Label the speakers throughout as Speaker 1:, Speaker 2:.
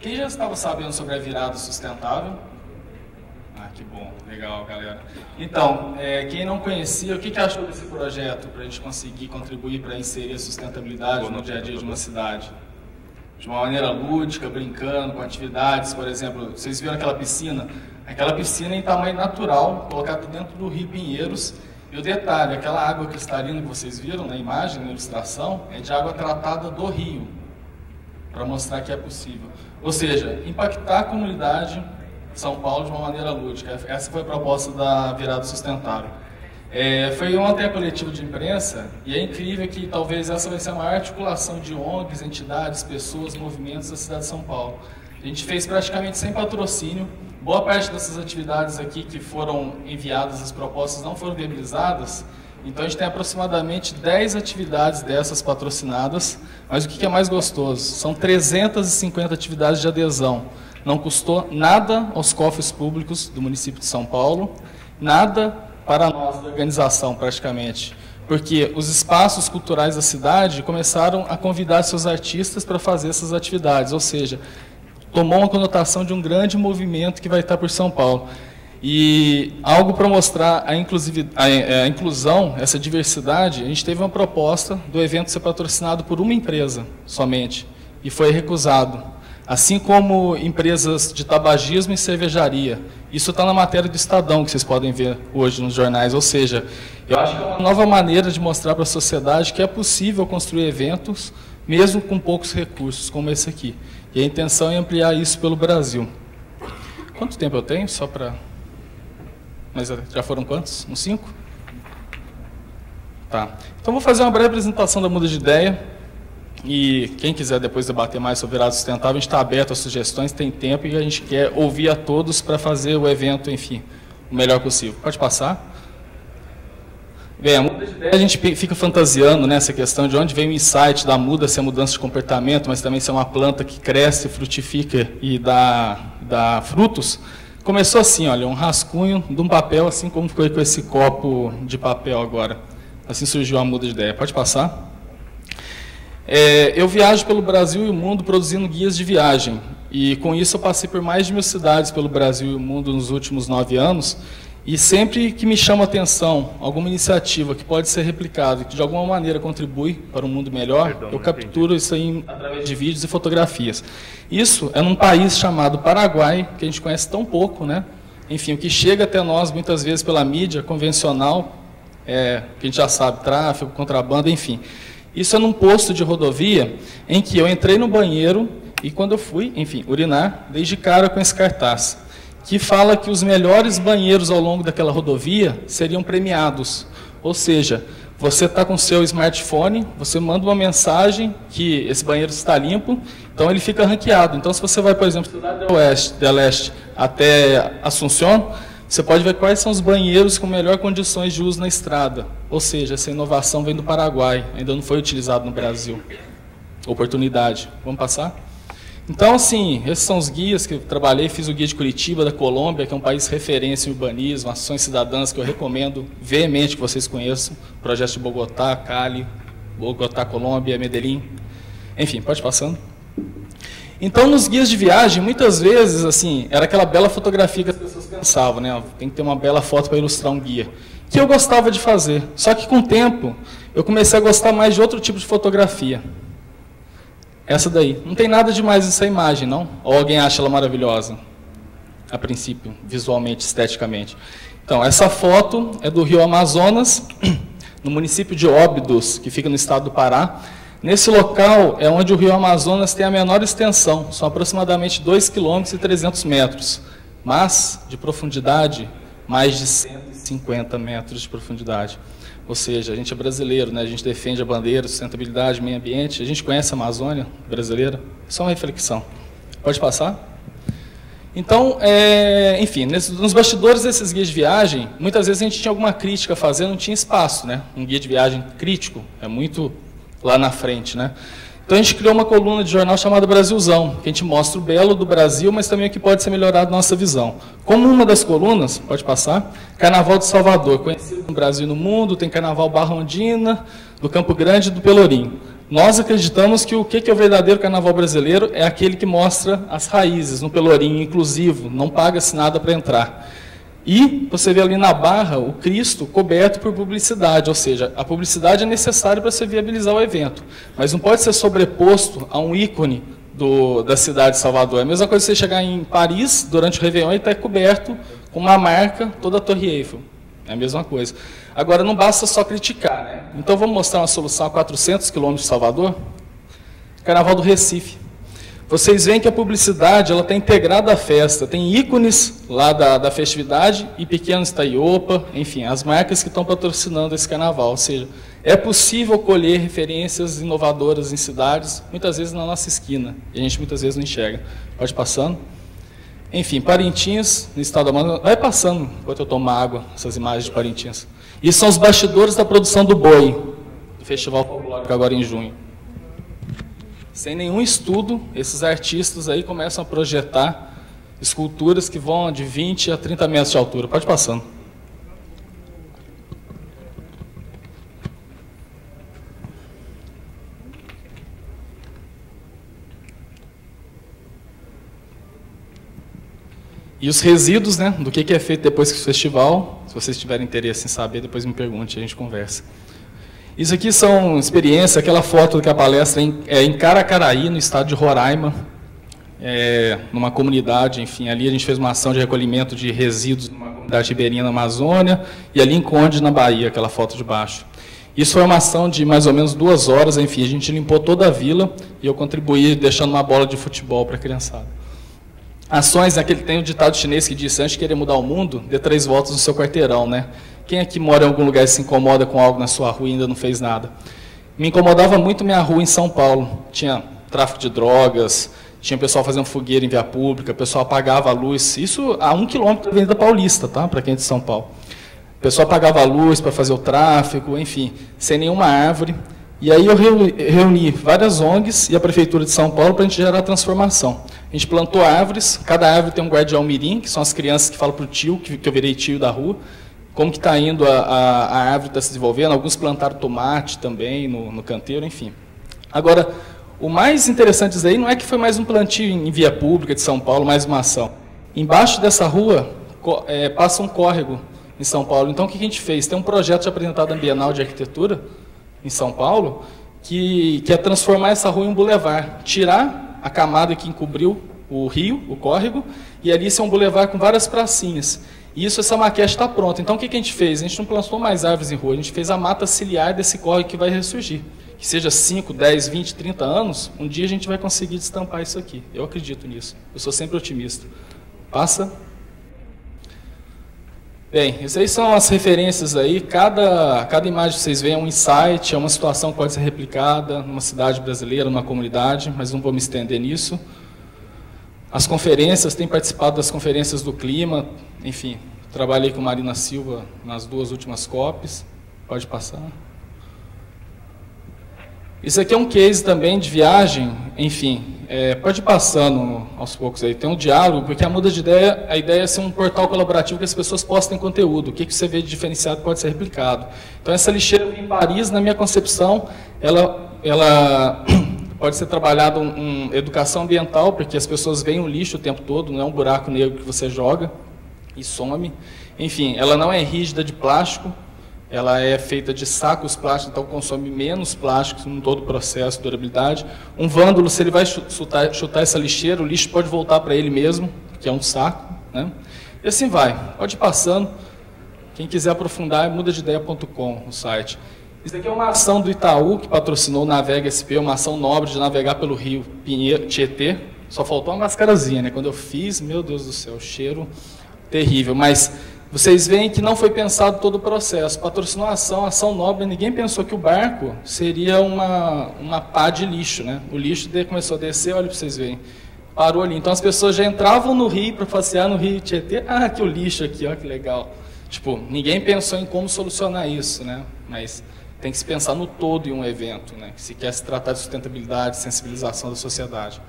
Speaker 1: Quem já estava sabendo sobre a virada sustentável? Ah, que bom, legal, galera. Então, quem não conhecia, o que achou desse projeto para a gente conseguir contribuir para inserir a sustentabilidade no dia a dia de uma cidade? De uma maneira lúdica, brincando, com atividades, por exemplo, vocês viram aquela piscina? Aquela piscina em tamanho natural, colocada dentro do Rio Pinheiros. E o detalhe, aquela água cristalina que vocês viram na imagem, na ilustração, é de água tratada do rio, para mostrar que é possível. Ou seja, impactar a comunidade de São Paulo de uma maneira lúdica. Essa foi a proposta da virada sustentável. Foi ontem a coletiva de imprensa, e é incrível que talvez essa vai ser a maior articulação de ONGs, entidades, pessoas, movimentos da cidade de São Paulo. A gente fez praticamente sem patrocínio. Boa parte dessas atividades aqui que foram enviadas, as propostas não foram viabilizadas, então a gente tem aproximadamente 10 atividades dessas patrocinadas, mas o que é mais gostoso? São 350 atividades de adesão. Não custou nada aos cofres públicos do município de São Paulo, nada para nós da organização praticamente, porque os espaços culturais da cidade começaram a convidar seus artistas para fazer essas atividades, ou seja, tomou uma conotação de um grande movimento que vai estar por São Paulo. E algo para mostrar a inclusão, essa diversidade, a gente teve uma proposta do evento ser patrocinado por uma empresa somente, e foi recusado. Assim como empresas de tabagismo e cervejaria. Isso está na matéria do Estadão, que vocês podem ver hoje nos jornais. Ou seja, eu acho que é uma nova maneira de mostrar para a sociedade que é possível construir eventos, mesmo com poucos recursos, como esse aqui. E a intenção é ampliar isso pelo Brasil. Quanto tempo eu tenho? Só para... Mas já foram quantos? Uns 5? Tá. Então, vou fazer uma breve apresentação da Muda de Ideia. E quem quiser depois debater mais sobre virada sustentável, a gente está aberto a sugestões, tem tempo e a gente quer ouvir a todos para fazer o evento, enfim, o melhor possível. Pode passar? Bem, a muda de ideia, a gente fica fantasiando nessa questão de onde vem o insight da muda, se é mudança de comportamento, mas também se é uma planta que cresce, frutifica e dá frutos. Começou assim, olha, um rascunho de um papel, assim como foi com esse copo de papel agora. Assim surgiu a muda de ideia. Pode passar? Eu viajo pelo Brasil e o mundo produzindo guias de viagem. E com isso eu passei por mais de 1000 cidades pelo Brasil e o mundo nos últimos 9 anos. E sempre que me chama a atenção alguma iniciativa que pode ser replicada e que de alguma maneira contribui para um mundo melhor, eu capturo isso aí através de vídeos e fotografias. Isso é num país chamado Paraguai, que a gente conhece tão pouco, né? Enfim, o que chega até nós muitas vezes pela mídia convencional, que a gente já sabe, tráfico, contrabando, enfim. Isso é num posto de rodovia em que eu entrei no banheiro e quando eu fui, enfim, urinar, dei de cara com esse cartaz, que fala que os melhores banheiros ao longo daquela rodovia seriam premiados. Ou seja, você está com o seu smartphone, você manda uma mensagem que esse banheiro está limpo, então ele fica ranqueado. Então, se você vai, por exemplo, da Leste até Assunção, você pode ver quais são os banheiros com melhores condições de uso na estrada. Ou seja, essa inovação vem do Paraguai, ainda não foi utilizado no Brasil. Oportunidade. Vamos passar? Então, assim, esses são os guias que eu trabalhei, fiz o guia de Curitiba, da Colômbia, que é um país referência em urbanismo, ações cidadãs, que eu recomendo veemente que vocês conheçam, projetos de Bogotá, Cali, Bogotá, Colômbia, Medellín, enfim, pode passando. Então, nos guias de viagem, muitas vezes, assim, era aquela bela fotografia que as pessoas pensavam, né? Tem que ter uma bela foto para ilustrar um guia, que eu gostava de fazer. Só que, com o tempo, eu comecei a gostar mais de outro tipo de fotografia. Essa daí. Não tem nada demais nessa imagem, não? Ou alguém acha ela maravilhosa? A princípio, visualmente, esteticamente. Então, essa foto é do Rio Amazonas, no município de Óbidos, que fica no estado do Pará. Nesse local é onde o Rio Amazonas tem a menor extensão, são aproximadamente 2,3 km, mas de profundidade, mais de 150 metros de profundidade. Ou seja, a gente é brasileiro, né? A gente defende a bandeira, sustentabilidade, meio ambiente, a gente conhece a Amazônia brasileira, só uma reflexão. Pode passar? Então, enfim, nos bastidores desses guias de viagem, muitas vezes a gente tinha alguma crítica a fazer, não tinha espaço, né? Um guia de viagem crítico é muito lá na frente, né? Então a gente criou uma coluna de jornal chamada Brasilzão, que a gente mostra o belo do Brasil, mas também o que pode ser melhorado na nossa visão. Como uma das colunas, pode passar, Carnaval de Salvador, conhecido no Brasil e no mundo, tem Carnaval Barra Ondina, do Campo Grande e do Pelourinho. Nós acreditamos que o que é o verdadeiro carnaval brasileiro é aquele que mostra as raízes, no Pelourinho inclusivo, não paga-se nada para entrar. E você vê ali na barra o Cristo coberto por publicidade, ou seja, a publicidade é necessária para você viabilizar o evento, mas não pode ser sobreposto a um ícone da cidade de Salvador. É a mesma coisa você chegar em Paris durante o Réveillon e estar coberto com uma marca toda a Torre Eiffel. É a mesma coisa. Agora, não basta só criticar, né? Então, vamos mostrar uma solução a 400 quilômetros de Salvador? Carnaval do Recife. Vocês veem que a publicidade está integrada à festa. Tem ícones lá da festividade e pequenos Taiopa, enfim, as marcas que estão patrocinando esse carnaval. Ou seja, é possível colher referências inovadoras em cidades, muitas vezes na nossa esquina, e a gente muitas vezes não enxerga. Pode ir passando. Enfim, Parintins, no estado do Amazonas, vai passando, enquanto eu tomo água, essas imagens de Parintins. Isso são os bastidores da produção do Boi, do Festival Folclórico agora em junho. Sem nenhum estudo, esses artistas aí começam a projetar esculturas que vão de 20 a 30 metros de altura. Pode ir passando. E os resíduos, né, do que é feito depois que o festival, se vocês tiverem interesse em saber, depois me pergunte, a gente conversa. Isso aqui são experiências, aquela foto que a palestra é em Caracaraí, no estado de Roraima, numa comunidade, enfim, ali a gente fez uma ação de recolhimento de resíduos numa comunidade ribeirinha na Amazônia, e ali em Conde, na Bahia, aquela foto de baixo. Isso foi uma ação de mais ou menos 2 horas, enfim, a gente limpou toda a vila, e eu contribuí deixando uma bola de futebol para a criançada. Ações, aquele tem um ditado chinês que diz, antes de querer mudar o mundo, dê 3 voltas no seu quarteirão, né? Quem aqui mora em algum lugar e se incomoda com algo na sua rua e ainda não fez nada? Me incomodava muito minha rua em São Paulo. Tinha tráfico de drogas, tinha pessoal fazendo fogueira em via pública, o pessoal apagava a luz. Isso a 1 quilômetro da Avenida Paulista, tá? Para quem é de São Paulo. O pessoal apagava a luz para fazer o tráfego, enfim, sem nenhuma árvore. E aí eu reuni várias ONGs e a Prefeitura de São Paulo para a gente gerar transformação. A gente plantou árvores, cada árvore tem um guardião mirim, que são as crianças que falam para o tio, que eu virei tio da rua, como que está indo a árvore, está se desenvolvendo. Alguns plantaram tomate também no canteiro, enfim. Agora, o mais interessante disso aí não é que foi mais um plantio em via pública de São Paulo, mais uma ação. Embaixo dessa rua passa um córrego em São Paulo. Então, o que a gente fez? Tem um projeto apresentado na Bienal de Arquitetura, em São Paulo, que é transformar essa rua em um bulevar, tirar a camada que encobriu o rio, o córrego, e ali ser um bulevar com várias pracinhas. E essa maquete está pronta. Então, o que a gente fez? A gente não plantou mais árvores em rua, a gente fez a mata ciliar desse córrego que vai ressurgir. Que seja 5, 10, 20, 30 anos, um dia a gente vai conseguir destampar isso aqui. Eu acredito nisso. Eu sou sempre otimista. Passa. Bem, essas aí são as referências aí. Cada imagem que vocês veem é um insight, é uma situação que pode ser replicada numa cidade brasileira, numa comunidade, mas não vou me estender nisso. As conferências, tenho participado das conferências do clima, enfim, trabalhei com Marina Silva nas 2 últimas COPs. Pode passar. Isso aqui é um case também de viagem, enfim, pode ir passando aos poucos aí. Tem um diálogo, porque a muda de ideia, a ideia é ser um portal colaborativo que as pessoas postem conteúdo. O que você vê de diferenciado pode ser replicado. Então, essa lixeira em Paris, na minha concepção, ela pode ser trabalhada em educação ambiental, porque as pessoas veem o lixo o tempo todo, não é um buraco negro que você joga e some. Enfim, ela não é rígida de plástico, ela é feita de sacos plásticos, então consome menos plásticos em todo o processo de durabilidade. Um vândalo, se ele vai chutar essa lixeira, o lixo pode voltar para ele mesmo, que é um saco, né? E assim vai, pode ir passando. Quem quiser aprofundar, é mudadeidea.com, o site. Isso aqui é uma ação do Itaú, que patrocinou o Navega SP, uma ação nobre de navegar pelo rio Tietê. Só faltou uma mascarazinha, né? Quando eu fiz, meu Deus do céu, cheiro terrível. Mas vocês veem que não foi pensado todo o processo. Patrocinou a ação nobre, ninguém pensou que o barco seria uma pá de lixo, né? O lixo começou a descer, olha para vocês verem. Parou ali. Então as pessoas já entravam no rio para passear no rio Tietê. Ah, que o lixo aqui, ó, que legal. Tipo, ninguém pensou em como solucionar isso, né? Mas tem que se pensar no todo em um evento, né? Se quer se tratar de sustentabilidade, sensibilização da sociedade.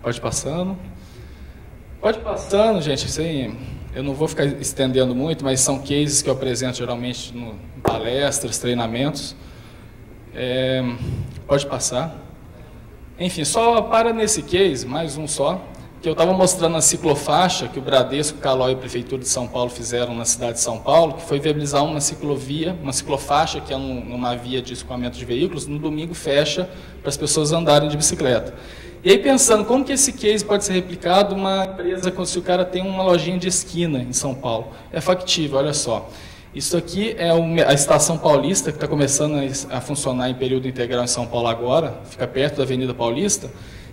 Speaker 1: Pode ir passando. Pode ir passando, gente. Assim, eu não vou ficar estendendo muito, mas são cases que eu apresento geralmente em palestras, treinamentos. Pode passar. Enfim, só para nesse case, mais um só, que eu estava mostrando a ciclofaixa que o Bradesco, Calói e a Prefeitura de São Paulo fizeram na cidade de São Paulo, que foi viabilizar uma ciclovia, uma ciclofaixa, que é uma via de escoamento de veículos, no domingo fecha para as pessoas andarem de bicicleta. E aí pensando, como que esse case pode ser replicado numa empresa, se o cara tem uma lojinha de esquina em São Paulo? É factível, olha só. Isso aqui é a Estação Paulista, que está começando a funcionar em período integral em São Paulo agora, fica perto da Avenida Paulista.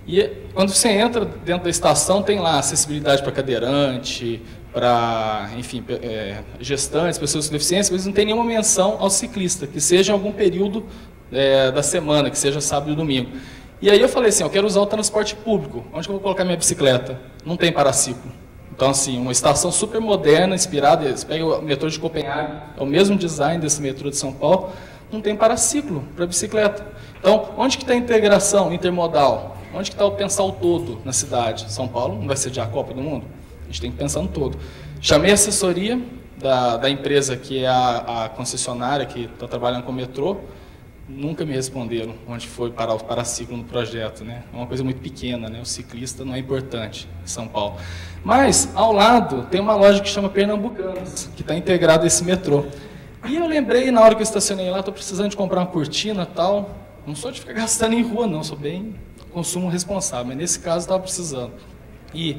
Speaker 1: E quando você entra dentro da estação, tem lá acessibilidade para cadeirante, para, enfim, gestantes, pessoas com deficiência, mas não tem nenhuma menção ao ciclista, que seja em algum período da semana, que seja sábado e domingo. E aí eu falei assim, eu quero usar o transporte público, onde que eu vou colocar minha bicicleta? Não tem paraciclo. Então, assim, uma estação super moderna, inspirada, você pega o metrô de Copenhague, é o mesmo design desse metrô de São Paulo, não tem paraciclo para bicicleta. Então, onde que está a integração intermodal? Onde que está o pensar o todo na cidade? São Paulo não vai sediar a Copa do Mundo? A gente tem que pensar no todo. Chamei a assessoria da empresa que é a concessionária que está trabalhando com o metrô, nunca me responderam onde foi parar o paraciclo no projeto, né? É uma coisa muito pequena, né? O ciclista não é importante em São Paulo. Mas, ao lado, tem uma loja que chama Pernambucanas, que está integrada a esse metrô. E eu lembrei, na hora que eu estacionei lá, estou precisando de comprar uma cortina e tal. Não sou de ficar gastando em rua, não, sou bem consumo responsável, mas nesse caso estava precisando. E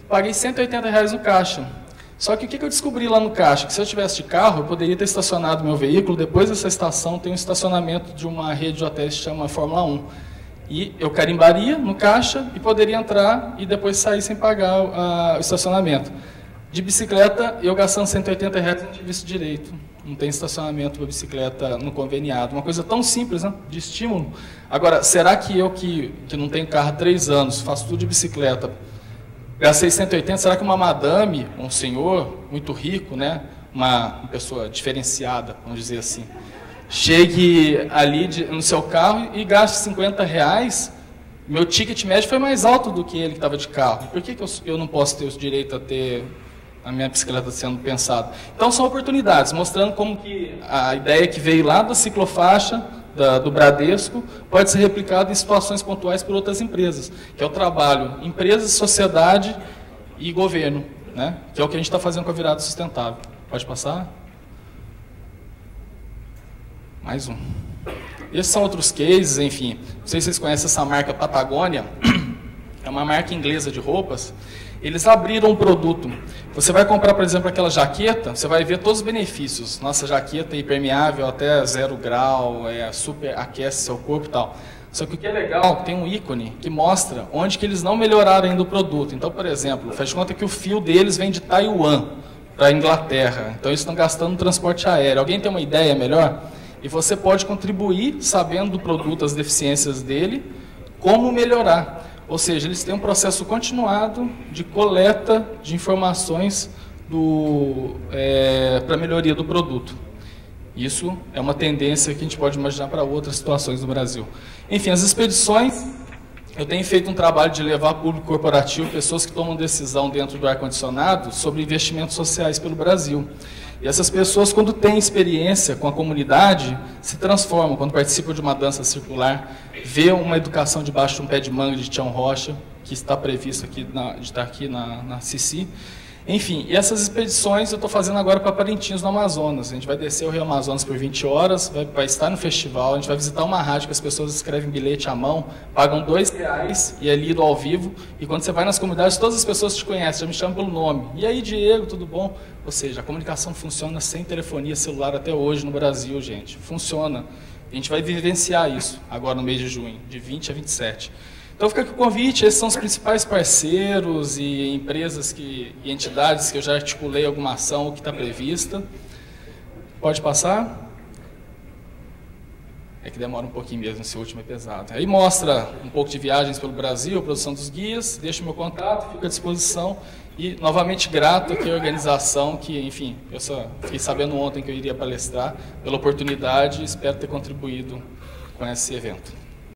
Speaker 1: paguei R$180 no caixa. Só que o que eu descobri lá no caixa? Que se eu tivesse de carro, eu poderia ter estacionado meu veículo, depois dessa estação tem um estacionamento de uma rede de hotéis que chama Fórmula 1. E eu carimbaria no caixa e poderia entrar e depois sair sem pagar o estacionamento. De bicicleta, eu gastando R$180 não tive isso direito. Não tem estacionamento para bicicleta no conveniado. Uma coisa tão simples, né? De estímulo. Agora, será que eu que não tenho carro há 3 anos, faço tudo de bicicleta, gastei 180, será que uma madame, um senhor muito rico, né? Uma pessoa diferenciada, vamos dizer assim, chegue ali no seu carro e gaste R$50, meu ticket médio foi mais alto do que ele que estava de carro. Por que eu não posso ter o direito a ter a minha bicicleta sendo pensada? Então são oportunidades, mostrando como que a ideia que veio lá da ciclofaixa, do Bradesco, pode ser replicada em situações pontuais por outras empresas, que é o trabalho empresas, sociedade e governo, né? Que é o que a gente está fazendo com a virada sustentável. Pode passar? Mais um. Esses são outros cases, enfim. Não sei se vocês conhecem essa marca Patagônia, é uma marca inglesa de roupas. Eles abriram um produto. Você vai comprar, por exemplo, aquela jaqueta, você vai ver todos os benefícios. Nossa jaqueta é impermeável até 0 grau, super aquece seu corpo e tal. Só que o que é legal, tem um ícone que mostra onde que eles não melhoraram ainda o produto. Então, por exemplo, faz de conta que o fio deles vem de Taiwan para a Inglaterra. Então, eles estão gastando no transporte aéreo. Alguém tem uma ideia melhor? E você pode contribuir, sabendo do produto, as deficiências dele, como melhorar. Ou seja, eles têm um processo continuado de coleta de informações para a melhoria do produto. Isso é uma tendência que a gente pode imaginar para outras situações no Brasil. Enfim, as expedições, eu tenho feito um trabalho de levar público corporativo, pessoas que tomam decisão dentro do ar-condicionado, sobre investimentos sociais pelo Brasil. E essas pessoas, quando têm experiência com a comunidade, se transformam. Quando participam de uma dança circular, vê uma educação debaixo de um pé de manga de Tião Rocha, que está previsto aqui de estar aqui na CICI. Enfim, e essas expedições eu estou fazendo agora para Parintins, no Amazonas. A gente vai descer o Rio Amazonas por 20 horas, vai estar no festival, a gente vai visitar uma rádio que as pessoas escrevem bilhete à mão, pagam R$2 e é lido ao vivo. E quando você vai nas comunidades, todas as pessoas te conhecem, já me chamam pelo nome. E aí, Diego, tudo bom? Ou seja, a comunicação funciona sem telefonia celular até hoje no Brasil, gente. Funciona. A gente vai vivenciar isso agora no mês de junho, de 20 a 27. Então fica aqui o convite, esses são os principais parceiros e empresas e entidades que eu já articulei alguma ação que está prevista. Pode passar? É que demora um pouquinho mesmo, esse último é pesado. Aí mostra um pouco de viagens pelo Brasil, a produção dos guias, deixa o meu contato, fico à disposição. E novamente grato aqui à organização, que enfim, eu só fiquei sabendo ontem que eu iria palestrar, pela oportunidade e espero ter contribuído com esse evento.